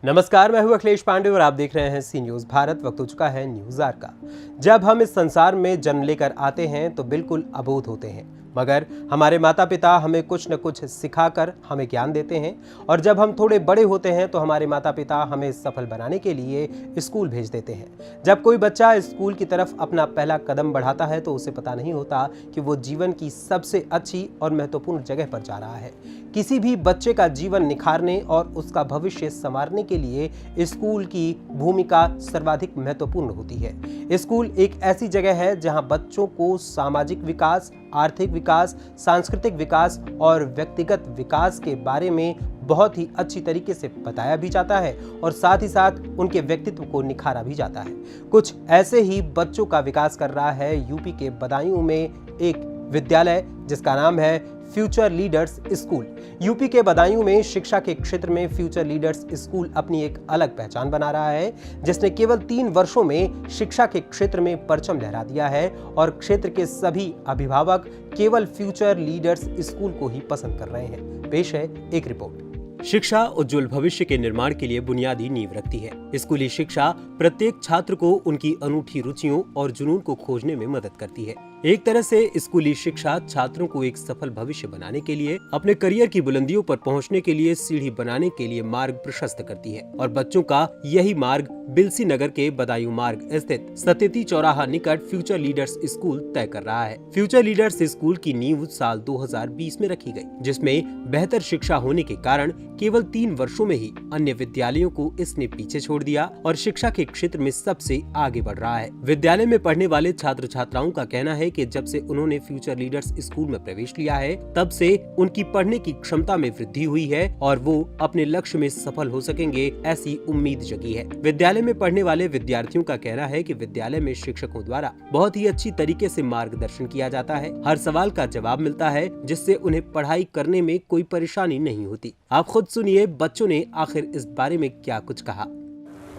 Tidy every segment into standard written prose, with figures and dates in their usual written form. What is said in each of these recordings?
नमस्कार, मैं हूं अखिलेश पांडे और आप देख रहे हैं सी न्यूज़ भारत। वक्त हो चुका है न्यूज़ आवर का। जब हम इस संसार में जन्म लेकर आते हैं तो बिल्कुल अबोध होते हैं, मगर हमारे माता पिता हमें कुछ न कुछ सिखाकर हमें ज्ञान देते हैं। और जब हम थोड़े बड़े होते हैं तो हमारे माता पिता हमें सफल बनाने के लिए स्कूल भेज देते हैं। जब कोई बच्चा स्कूल की तरफ अपना पहला कदम बढ़ाता है तो उसे पता नहीं होता कि वो जीवन की सबसे अच्छी और महत्वपूर्ण जगह पर जा रहा है। किसी भी बच्चे का जीवन निखारने और उसका भविष्य संवारने के लिए स्कूल की भूमिका सर्वाधिक महत्वपूर्ण होती है। स्कूल एक ऐसी जगह है जहां बच्चों को सामाजिक विकास, आर्थिक विकास, सांस्कृतिक विकास और व्यक्तिगत विकास के बारे में बहुत ही अच्छी तरीके से बताया भी जाता है और साथ ही साथ उनके व्यक्तित्व को निखारा भी जाता है। कुछ ऐसे ही बच्चों का विकास कर रहा है यूपी के बदायूं में एक विद्यालय जिसका नाम है फ्यूचर लीडर्स स्कूल। यूपी के बदायूं में शिक्षा के क्षेत्र में फ्यूचर लीडर्स स्कूल अपनी एक अलग पहचान बना रहा है, जिसने केवल 3 वर्षों में शिक्षा के क्षेत्र में परचम लहरा दिया है और क्षेत्र के सभी अभिभावक केवल फ्यूचर लीडर्स स्कूल को ही पसंद कर रहे हैं। पेश है एक रिपोर्ट। शिक्षा उज्जवल भविष्य के निर्माण के लिए बुनियादी नींव रखती है। स्कूली शिक्षा प्रत्येक छात्र को उनकी अनूठी रुचियों और जुनून को खोजने में मदद करती है। एक तरह से स्कूली शिक्षा छात्रों को एक सफल भविष्य बनाने के लिए, अपने करियर की बुलंदियों पर पहुंचने के लिए सीढ़ी बनाने के लिए मार्ग प्रशस्त करती है और बच्चों का यही मार्ग बिलसी नगर के बदायूं मार्ग स्थित सत्यती चौराहा निकट फ्यूचर लीडर्स स्कूल तय कर रहा है। फ्यूचर लीडर्स स्कूल की नींव साल 2020 में रखी गई, जिसमें बेहतर शिक्षा होने के कारण केवल 3 वर्षों में ही अन्य विद्यालयों को इसने पीछे छोड़ दिया और शिक्षा के क्षेत्र में सबसे आगे बढ़ रहा है। विद्यालय में पढ़ने वाले छात्र छात्राओं का कहना है कि जब से उन्होंने फ्यूचर लीडर्स स्कूल में प्रवेश लिया है तब से उनकी पढ़ने की क्षमता में वृद्धि हुई है और वो अपने लक्ष्य में सफल हो सकेंगे, ऐसी उम्मीद जगी है। विद्यालय में पढ़ने वाले विद्यार्थियों का कहना है कि विद्यालय में शिक्षकों द्वारा बहुत ही अच्छी तरीके से मार्गदर्शन किया जाता है। हर सवाल का जवाब मिलता है, जिससे उन्हें पढ़ाई करने में कोई परेशानी नहीं होती। आप खुद सुनिए बच्चों ने आखिर इस बारे में क्या कुछ कहा।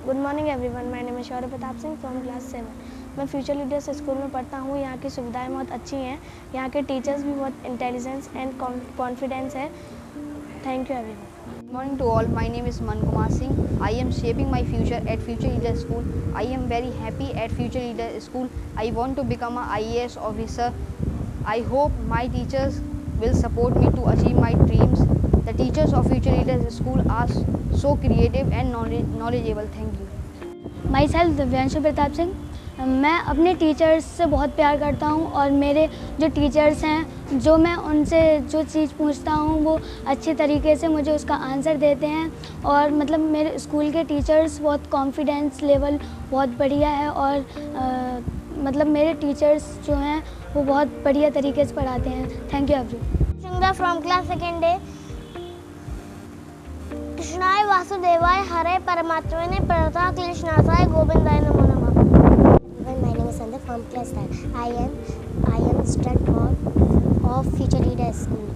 Good morning everyone, my name is Shaurya Pratap Singh from class 7। मैं फ्यूचर लीडर्स स्कूल में पढ़ता हूँ। यहाँ की सुविधाएं बहुत अच्छी हैं, यहाँ के टीचर्स भी बहुत इंटेलिजेंस एंड कॉन्फिडेंस है। Thank you everyone. Good morning to all. My name is Man Kumar Singh. I am shaping my future at Future Leaders School. I am very happy at Future Leaders School. I want to become an IAS officer. I hope my teachers will support me to achieve my dreams. The teachers of Future Leaders School are so creative and knowledgeable. Thank you. Myself Divyanshu Pratap Singh. मैं अपने teachers से बहुत प्यार करता हूँ और मेरे जो टीचर्स हैं, जो मैं उनसे जो चीज़ पूछता हूँ वो अच्छी तरीके से मुझे उसका आंसर देते हैं। और मतलब मेरे स्कूल के टीचर्स बहुत कॉन्फिडेंस लेवल बहुत बढ़िया है और मतलब मेरे टीचर्स जो हैं वो बहुत बढ़िया तरीके से पढ़ाते हैं। Thank you everyone. From class 2nd day. कृष्णाय वासुदेवाय हरे परमात्मने प्रणतः क्लेशनाशाय गोविंदाय नमो नमः। My name is Sandhya from class 10. I am a student of Future Leaders School.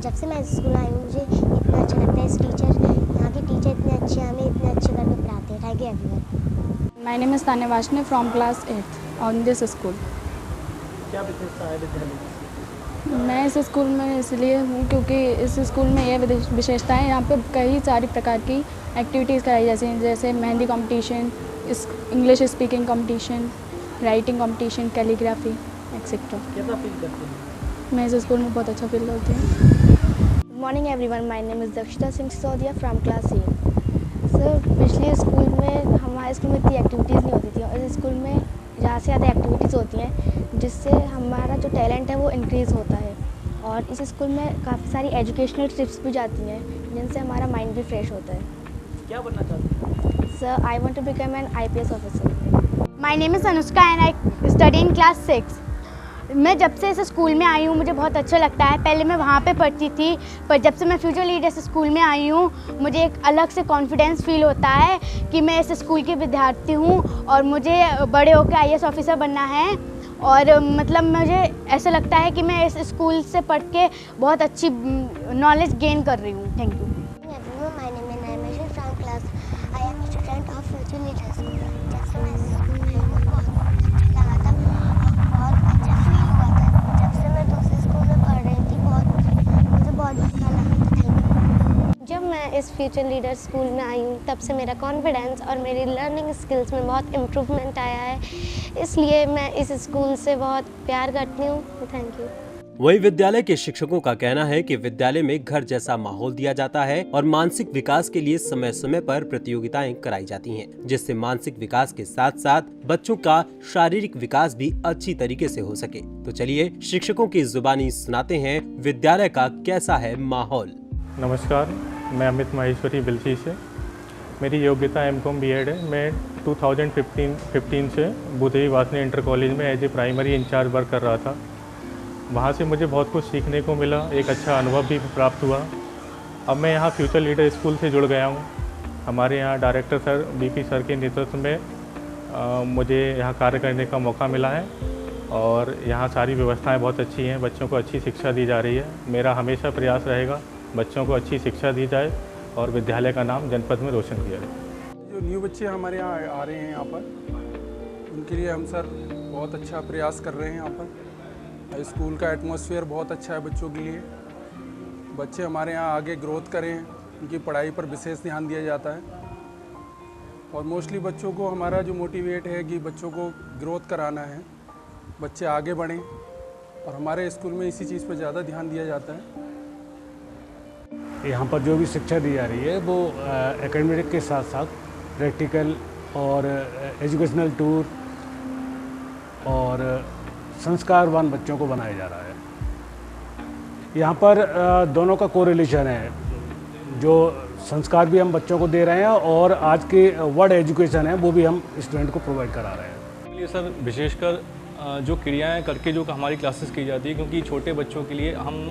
जब से मैं स्कूल आई हूँ मुझे इतना अच्छा लगता है। इस यहाँ के टीचर इतने अच्छे हमें इतने अच्छे करके पढ़ाते हैं। Thank you everyone. My name is Tanya Vaishnav from class 8 on this school. क्या विशेषता है विद्यालय? मैं इस स्कूल में इसलिए हूँ क्योंकि इस स्कूल में यह विशेषता है, यहाँ पे कई सारी प्रकार की एक्टिविटीज़ कराई जैसे mehndi competition, English speaking competition, writing competition, calligraphy etcetera. कैसा फील करते हैं? मैं इस स्कूल में बहुत अच्छा फील करती हूँ। Good morning everyone, my name is Dakshita Singh Sisodia from class 8। Sir, पिछले स्कूल में हमारे स्कूल में इतनी एक्टिविटीज़ नहीं होती थी और इस स्कूल में ज़्यादा से ज़्यादा एक्टिविटीज़ होती हैं, जिससे हमारा जो टैलेंट है वो इंक्रीज़ होता है। और इस स्कूल में काफ़ी सारी एजुकेशनल ट्रिप्स भी जाती हैं, जिनसे हमारा माइंड भी फ्रेश होता है। क्या बनना चाहते हैं? Sir, I want to become an IPS officer. My name is Anushka and I study in class 6। मैं जब से इस स्कूल में आई हूँ मुझे बहुत अच्छा लगता है। पहले मैं वहाँ पे पढ़ती थी, पर जब से मैं फ्यूचर लीडर्स स्कूल में आई हूँ मुझे एक अलग से कॉन्फिडेंस फील होता है कि मैं इस स्कूल की विद्यार्थी हूँ और मुझे बड़े होकर IAS ऑफिसर बनना है। और मतलब मुझे ऐसा लगता है कि मैं इस स्कूल से पढ़ के बहुत अच्छी नॉलेज गेन कर रही हूँ। Thank you. My name is Naimesh from class. I am a student of Future Leaders School. जब से मैं स्कूल आई हूँ बहुत अच्छा लगा था और अच्छा फील हुआ था। जब से मैं दूसरे स्कूल में पढ़ रही थी मुझे बहुत अच्छा लगा था। Thank you. जब मैं इस फ्यूचर लीडर स्कूल में आई हूँ तब से मेरा कॉन्फिडेंस और मेरी लर्निंग स्किल्स में बहुत इम्प्रूवमेंट आया है, इसलिए मैं इस स्कूल से बहुत प्यार करती हूँ। Thank you. वहीं विद्यालय के शिक्षकों का कहना है कि विद्यालय में घर जैसा माहौल दिया जाता है और मानसिक विकास के लिए समय समय पर प्रतियोगिताएं कराई जाती हैं, जिससे मानसिक विकास के साथ साथ बच्चों का शारीरिक विकास भी अच्छी तरीके से हो सके। तो चलिए शिक्षकों की जुबानी सुनाते हैं विद्यालय का कैसा है माहौल। नमस्कार, मैं अमित माहेश्वरी बिलसी से। मेरी योग्यता M.Com B.Ed है। मैं 2015 से बुधई वासनी इंटर कॉलेज में as a primary incharge work कर रहा था। वहाँ से मुझे बहुत कुछ सीखने को मिला, एक अच्छा अनुभव भी प्राप्त हुआ। अब मैं यहाँ फ्यूचर लीडर स्कूल से जुड़ गया हूँ। हमारे यहाँ डायरेक्टर सर BP सर के नेतृत्व में मुझे यहाँ कार्य करने का मौका मिला है और यहाँ सारी व्यवस्थाएं बहुत अच्छी हैं, बच्चों को अच्छी शिक्षा दी जा रही है। मेरा हमेशा प्रयास रहेगा बच्चों को अच्छी शिक्षा दी जाए और विद्यालय का नाम जनपद में रोशन किया जाए। जो न्यू बच्चे हमारे यहाँ आ रहे हैं यहाँ पर, उनके लिए हम सर बहुत अच्छा प्रयास कर रहे हैं। यहाँ पर स्कूल का एटमॉस्फेयर बहुत अच्छा है बच्चों के लिए। बच्चे हमारे यहाँ आगे ग्रोथ करें, उनकी पढ़ाई पर विशेष ध्यान दिया जाता है और मोस्टली बच्चों को हमारा जो मोटिवेट है कि बच्चों को ग्रोथ कराना है, बच्चे आगे बढ़ें और हमारे स्कूल में इसी चीज़ पर ज़्यादा ध्यान दिया जाता है। यहाँ पर जो भी शिक्षा दी जा रही है वो एकेडमिक के साथ साथ प्रैक्टिकल और एजुकेशनल टूर और संस्कारवान बच्चों को बनाया जा रहा है। यहाँ पर दोनों का कोरिलेशन है, जो संस्कार भी हम बच्चों को दे रहे हैं और आज के वर्ड एजुकेशन है वो भी हम स्टूडेंट को प्रोवाइड करा रहे हैं। ये सर विशेषकर जो क्रियाएं करके जो हमारी क्लासेस की जाती है, क्योंकि छोटे बच्चों के लिए हम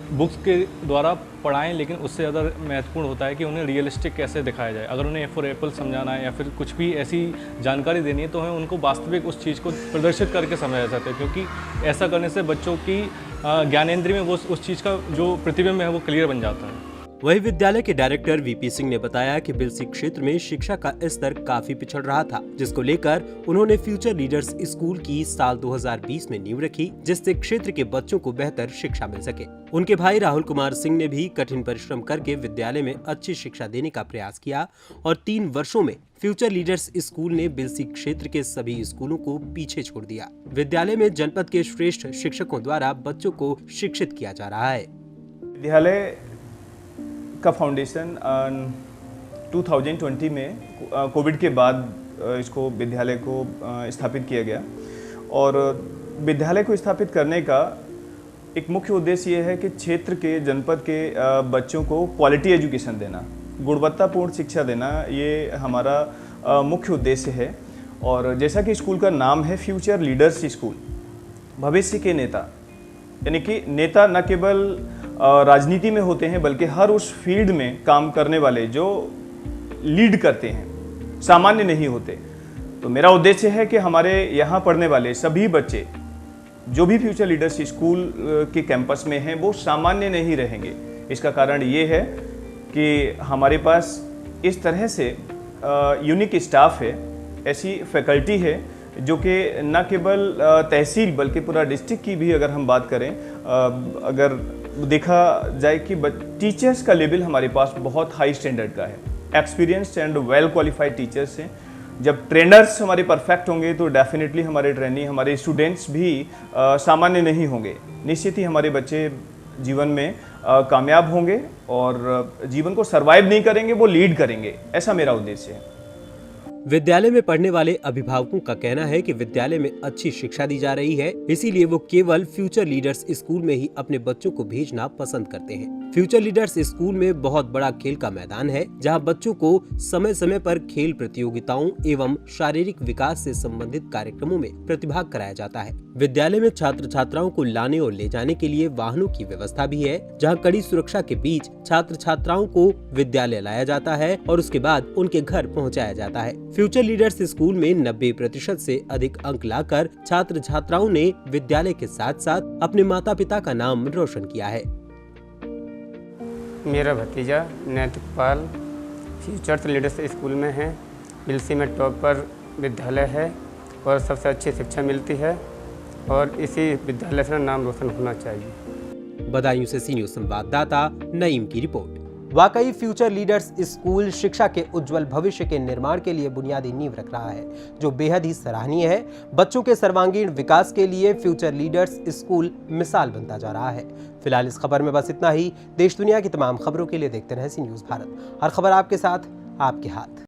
बुक्स के द्वारा पढ़ाएं, लेकिन उससे ज़्यादा महत्वपूर्ण होता है कि उन्हें रियलिस्टिक कैसे दिखाया जाए। अगर उन्हें फॉर एप्पल समझाना है या फिर कुछ भी ऐसी जानकारी देनी है तो हमें उनको वास्तविक उस चीज़ को प्रदर्शित करके समझाया जाता है, क्योंकि ऐसा करने से बच्चों की ज्ञानेंद्रिय में वो उस चीज़ का जो प्रतिबिंब है वो क्लियर बन जाता है। वही विद्यालय के डायरेक्टर VP सिंह ने बताया कि बिलसी क्षेत्र में शिक्षा का स्तर काफी पिछड़ रहा था, जिसको लेकर उन्होंने फ्यूचर लीडर्स स्कूल की साल 2020 में नींव रखी, जिससे क्षेत्र के बच्चों को बेहतर शिक्षा मिल सके। उनके भाई राहुल कुमार सिंह ने भी कठिन परिश्रम करके विद्यालय में अच्छी शिक्षा देने का प्रयास किया और 3 वर्षों में फ्यूचर लीडर्स स्कूल ने बिलसी क्षेत्र के सभी स्कूलों को पीछे छोड़ दिया। विद्यालय में जनपद के श्रेष्ठ शिक्षकों द्वारा बच्चों को शिक्षित किया जा रहा है। विद्यालय का फाउंडेशन 2020 में कोविड के बाद इसको विद्यालय को स्थापित किया गया और विद्यालय को स्थापित करने का एक मुख्य उद्देश्य ये है कि क्षेत्र के जनपद के बच्चों को क्वालिटी एजुकेशन देना, गुणवत्तापूर्ण शिक्षा देना, ये हमारा मुख्य उद्देश्य है। और जैसा कि स्कूल का नाम है फ्यूचर लीडर्स स्कूल, भविष्य के नेता, यानी कि नेता न केवल राजनीति में होते हैं बल्कि हर उस फील्ड में काम करने वाले जो लीड करते हैं, सामान्य नहीं होते। तो मेरा उद्देश्य है कि हमारे यहाँ पढ़ने वाले सभी बच्चे जो भी फ्यूचर लीडर्स स्कूल के कैंपस में हैं वो सामान्य नहीं रहेंगे। इसका कारण ये है कि हमारे पास इस तरह से यूनिक स्टाफ है, ऐसी फैकल्टी है जो कि न केवल तहसील बल्कि पूरा डिस्ट्रिक्ट की भी अगर हम बात करें, अगर देखा जाए कि टीचर्स का लेवल हमारे पास बहुत हाई स्टैंडर्ड का है। Experienced and well qualified teachers हैं। जब ट्रेनर्स हमारे परफेक्ट होंगे तो डेफिनेटली हमारे ट्रेनी, हमारे स्टूडेंट्स भी सामान्य नहीं होंगे। निश्चित ही हमारे बच्चे जीवन में कामयाब होंगे और जीवन को सर्वाइव नहीं करेंगे, वो लीड करेंगे। ऐसा मेरा उद्देश्य है। विद्यालय में पढ़ने वाले अभिभावकों का कहना है कि विद्यालय में अच्छी शिक्षा दी जा रही है, इसीलिए वो केवल फ्यूचर लीडर्स स्कूल में ही अपने बच्चों को भेजना पसंद करते हैं। फ्यूचर लीडर्स स्कूल में बहुत बड़ा खेल का मैदान है, जहां बच्चों को समय समय पर खेल प्रतियोगिताओं एवं शारीरिक विकास से संबंधित कार्यक्रमों में प्रतिभाग कराया जाता है। विद्यालय में छात्र छात्राओं को लाने और ले जाने के लिए वाहनों की व्यवस्था भी है, जहाँ कड़ी सुरक्षा के बीच छात्र छात्राओं को विद्यालय लाया जाता है और उसके बाद उनके घर पहुँचाया जाता है। फ्यूचर लीडर्स स्कूल में 90% से अधिक अंक लाकर छात्र छात्राओं ने विद्यालय के साथ साथ अपने माता पिता का नाम रोशन किया है। मेरा भतीजा नैतिकपाल फ्यूचर लीडर्स स्कूल में है। बिलसी में टॉपर विद्यालय है और सबसे अच्छी शिक्षा मिलती है और इसी विद्यालय से नाम रोशन होना चाहिए। बदायूं से सी न्यूज़ संवाददाता नईम की रिपोर्ट। वाकई फ्यूचर लीडर्स स्कूल शिक्षा के उज्जवल भविष्य के निर्माण के लिए बुनियादी नींव रख रहा है, जो बेहद ही सराहनीय है। बच्चों के सर्वांगीण विकास के लिए फ्यूचर लीडर्स स्कूल मिसाल बनता जा रहा है। फिलहाल इस खबर में बस इतना ही। देश दुनिया की तमाम खबरों के लिए देखते रहें सी न्यूज़ भारत। हर खबर आपके साथ, आपके हाथ।